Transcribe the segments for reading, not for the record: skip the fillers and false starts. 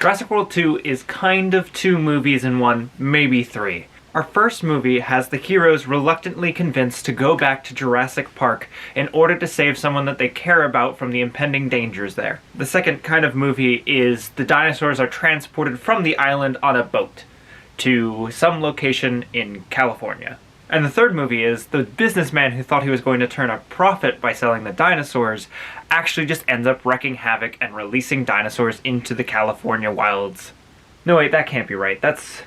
Jurassic World 2 is kind of 2 movies in one, maybe 3. Our first movie has the heroes reluctantly convinced to go back to Jurassic Park in order to save someone that they care about from the impending dangers there. The second kind of movie is the dinosaurs are transported from the island on a boat to some location in California. And the third movie is the businessman who thought he was going to turn a profit by selling the dinosaurs actually just ends up wreaking havoc and releasing dinosaurs into the California wilds. No wait, that can't be right. That's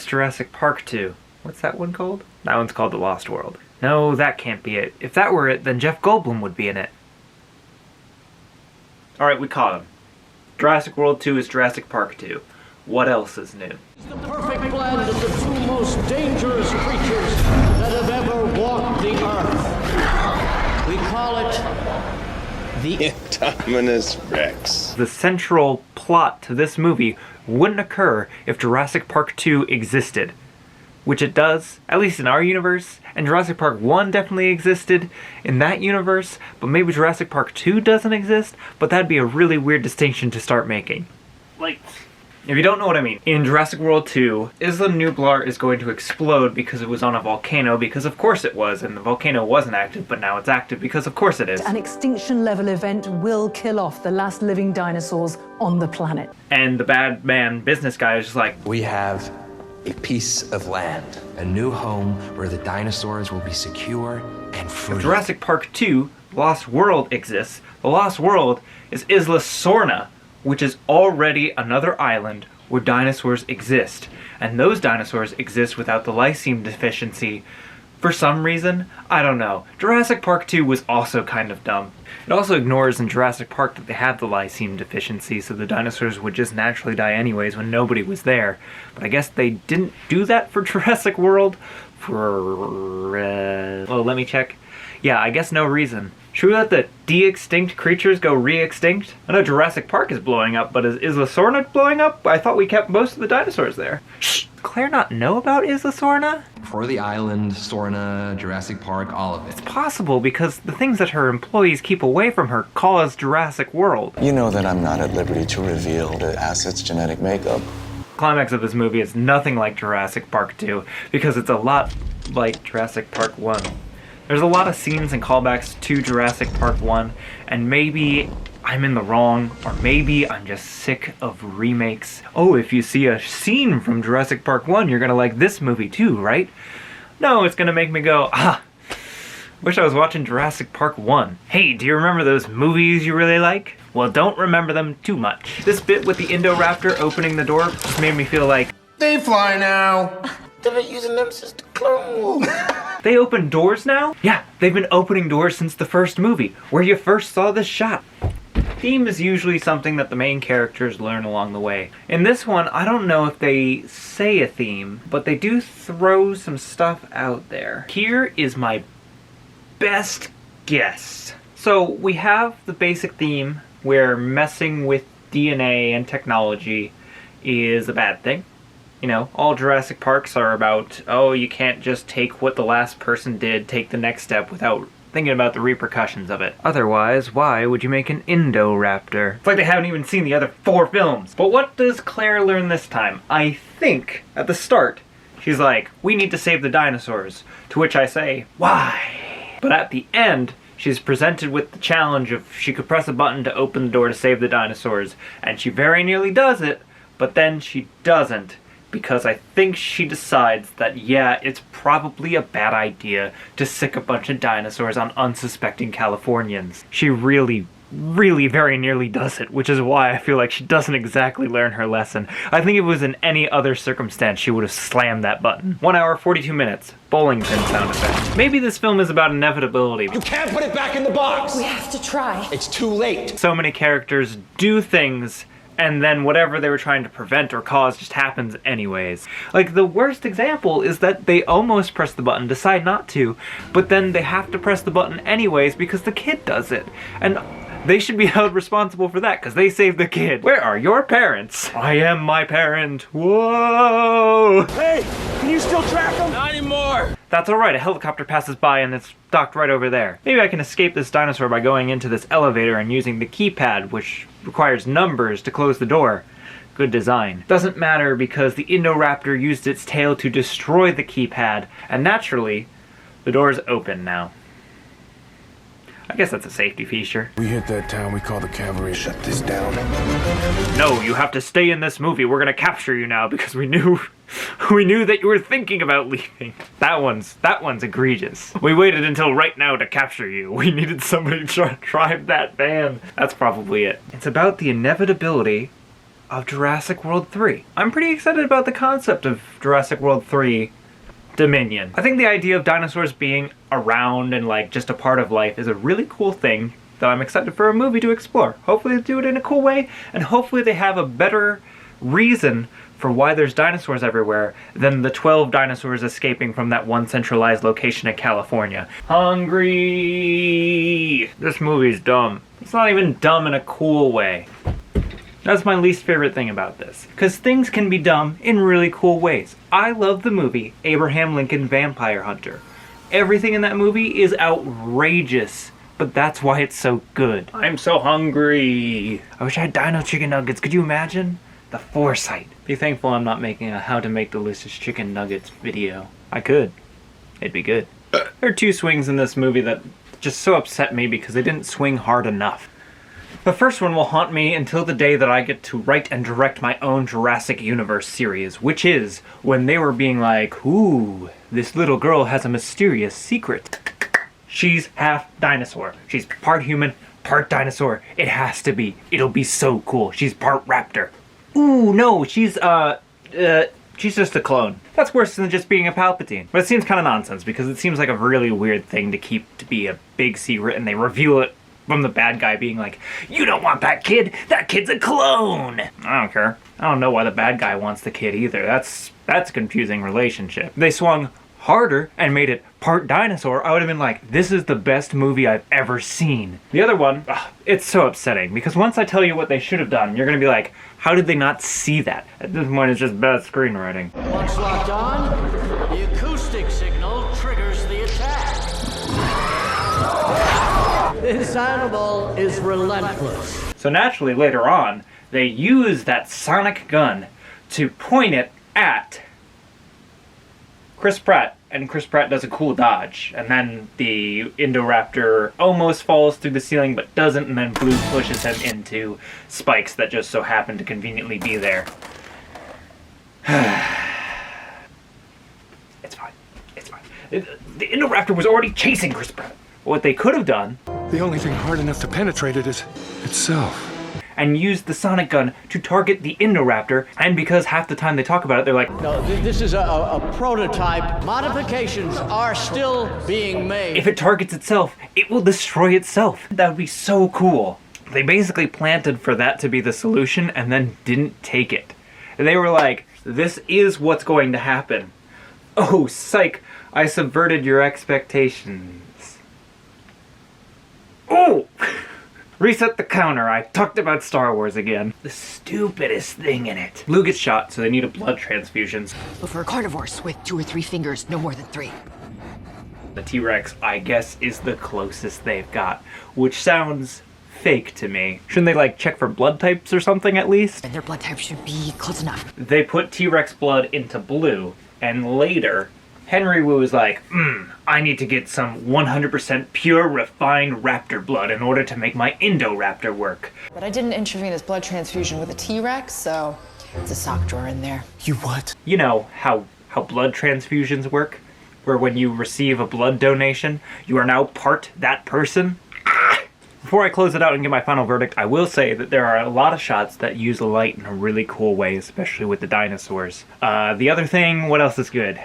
Jurassic Park 2. What's that one called? That one's called The Lost World. No, that can't be it. If that were it, then Jeff Goldblum would be in it. Alright, we caught him. Jurassic World 2 is Jurassic Park 2. What else is new? It's the perfect blend of the 2 most dangerous creatures that have ever walked the earth. We call it the Indominus Rex. The central plot to this movie wouldn't occur if Jurassic Park 2 existed. Which it does, at least in our universe, and Jurassic Park 1 definitely existed in that universe, but maybe Jurassic Park 2 doesn't exist, but that'd be a really weird distinction to start making. Like, if you don't know what I mean, in Jurassic World 2, Isla Nublar is going to explode because it was on a volcano, because of course it was, and the volcano wasn't active, but now it's active because of course it is. An extinction-level event will kill off the last living dinosaurs on the planet. And the bad man business guy is just like, we have a piece of land, a new home where the dinosaurs will be secure and free. if Jurassic Park 2, Lost World exists, the Lost World is Isla Sorna, which is already another island where dinosaurs exist. And those dinosaurs exist without the lysine deficiency. For some reason, I don't know. Jurassic Park 2 was also kind of dumb. It also ignores in Jurassic Park that they have the lysine deficiency, so the dinosaurs would just naturally die anyways when nobody was there. But I guess they didn't do that for Jurassic World. Oh, let me check. Yeah, I guess no reason. True that the de-extinct creatures go re-extinct? I know Jurassic Park is blowing up, but is Isla Sorna blowing up? I thought we kept most of the dinosaurs there. Shh! Claire not know about Isla Sorna? For the island, Sorna, Jurassic Park, all of it. It's possible because the things that her employees keep away from her cause Jurassic World. You know that I'm not at liberty to reveal the asset's genetic makeup. Climax of this movie is nothing like Jurassic Park 2 because it's a lot like Jurassic Park 1. There's a lot of scenes and callbacks to Jurassic Park 1, and maybe I'm in the wrong, or maybe I'm just sick of remakes. Oh, if you see a scene from Jurassic Park 1, you're gonna like this movie too, right? No, it's gonna make me go, wish I was watching Jurassic Park 1. Hey, do you remember those movies you really like? Well, don't remember them too much. This bit with the Indoraptor opening the door just made me feel like, They fly now. They've been using them since the Clone Wars. they open doors now? Yeah, they've been opening doors since the first movie, where you first saw this shot. Theme is usually something that the main characters learn along the way. In this one, I don't know if they say a theme, but they do throw some stuff out there. Here is my best guess. So we have the basic theme where messing with DNA and technology is a bad thing. You know, all Jurassic Parks are about, oh, you can't just take what the last person did, take the next step without thinking about the repercussions of it. Otherwise, why would you make an Indoraptor? It's like they haven't even seen the other 4 films. But what does Claire learn this time? I think, at the start, she's like, we need to save the dinosaurs. To which I say, why? But at the end, she's presented with the challenge of she could press a button to open the door to save the dinosaurs. And she very nearly does it, but then she doesn't. Because I think she decides that, yeah, it's probably a bad idea to sick a bunch of dinosaurs on unsuspecting Californians. She really, really very nearly does it, which is why I feel like she doesn't exactly learn her lesson. I think if it was in any other circumstance, she would have slammed that button. 1 hour, 42 minutes. Bowling pin sound effect. Maybe this film is about inevitability. You can't put it back in the box! We have to try. It's too late. So many characters do things, and then whatever they were trying to prevent or cause just happens anyways. Like, the worst example is that they almost press the button, decide not to, but then they have to press the button anyways because the kid does it. And they should be held responsible for that because they saved the kid. Where are your parents? I am my parent. Whoa! Hey, can you still track them? Not anymore. That's alright, a helicopter passes by and it's docked right over there. Maybe I can escape this dinosaur by going into this elevator and using the keypad, which requires numbers to close the door. good design. Doesn't matter because the Indoraptor used its tail to destroy the keypad, and naturally, the door's open now. I guess that's a safety feature. We hit that town, we call the cavalry, shut this down. No, you have to stay in this movie. We're gonna capture you now because we knew that you were thinking about leaving. That one's egregious. We waited until right now to capture you. We needed somebody to drive that van. That's probably it. It's about the inevitability of Jurassic World 3. I'm pretty excited about the concept of Jurassic World 3 Dominion. I think the idea of dinosaurs being around and like just a part of life is a really cool thing that I'm excited for a movie to explore. Hopefully they do it in a cool way, and hopefully they have a better reason for why there's dinosaurs everywhere than the 12 dinosaurs escaping from that one centralized location in California. Hungry! This movie's dumb. It's not even dumb in a cool way. That's my least favorite thing about this, because things can be dumb in really cool ways. I love the movie Abraham Lincoln Vampire Hunter. Everything in that movie is outrageous, but that's why it's so good. I'm so hungry. I wish I had dino chicken nuggets. Could you imagine? The foresight. Be thankful I'm not making a how to make delicious chicken nuggets video. I could. It'd be good. There are two swings in this movie that just so upset me because they didn't swing hard enough. The first one will haunt me until the day that I get to write and direct my own Jurassic Universe series, which is when they were being like, ooh, this little girl has a mysterious secret. She's half dinosaur. She's part human, part dinosaur. It has to be. It'll be so cool. She's part raptor. Ooh, no, she's just a clone. That's worse than just being a Palpatine. But it seems kind of nonsense because it seems like a really weird thing to keep to be a big secret, and they reveal it from the bad guy being like, you don't want that kid, that kid's a clone. I don't care. I don't know why the bad guy wants the kid either. That's a confusing relationship. They swung harder and made it part dinosaur. I would have been like, this is the best movie I've ever seen. The other one, it's so upsetting because once I tell you what they should have done, you're gonna be like, how did they not see that? At this point, it's just bad screenwriting. Once locked on, the acoustic signal triggers the attack. This animal is relentless. So naturally, later on, they use that sonic gun to point it at Chris Pratt, and Chris Pratt does a cool dodge, and then the Indoraptor almost falls through the ceiling but doesn't, and then Blue pushes him into spikes that just so happen to conveniently be there. It's fine. It's fine. The Indoraptor was already chasing Chris Pratt. What they could have done, The only thing hard enough to penetrate it is itself. and used the sonic gun to target the Indoraptor, and because half the time they talk about it, they're like, No, this is a prototype. Modifications are still being made. if it targets itself, it will destroy itself. That would be so cool. They basically planted for that to be the solution and then didn't take it. And they were like, this is what's going to happen. Oh, psych, I subverted your expectations. Oh! Reset the counter, I talked about Star Wars again. The stupidest thing in it. Blue gets shot, so they need a blood transfusion. But for carnivores with 2 or 3 fingers, no more than 3. The T-Rex, I guess, is the closest they've got, which sounds fake to me. Shouldn't they, like, check for blood types or something at least? And their blood type should be close enough. They put T-Rex blood into Blue, and later, Henry Wu is like, I need to get some 100% pure, refined raptor blood in order to make my Indoraptor work. But I did an intravenous blood transfusion with a T-Rex, so it's a sock drawer in there. You what? You know how blood transfusions work? Where when you receive a blood donation, you are now part that person? Before I close it out and give my final verdict, I will say that there are a lot of shots that use light in a really cool way, especially with the dinosaurs. The other thing, what else is good?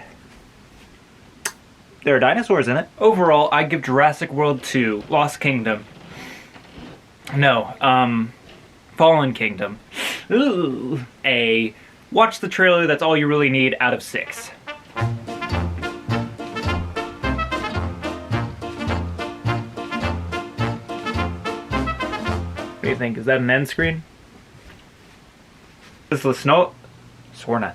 There are dinosaurs in it. Overall, I give Jurassic World 2, Lost Kingdom. No, Fallen Kingdom. Ooh, a watch the trailer, that's all you really need out of 6. What do you think? Is that an end screen? Is the snow? Sworna.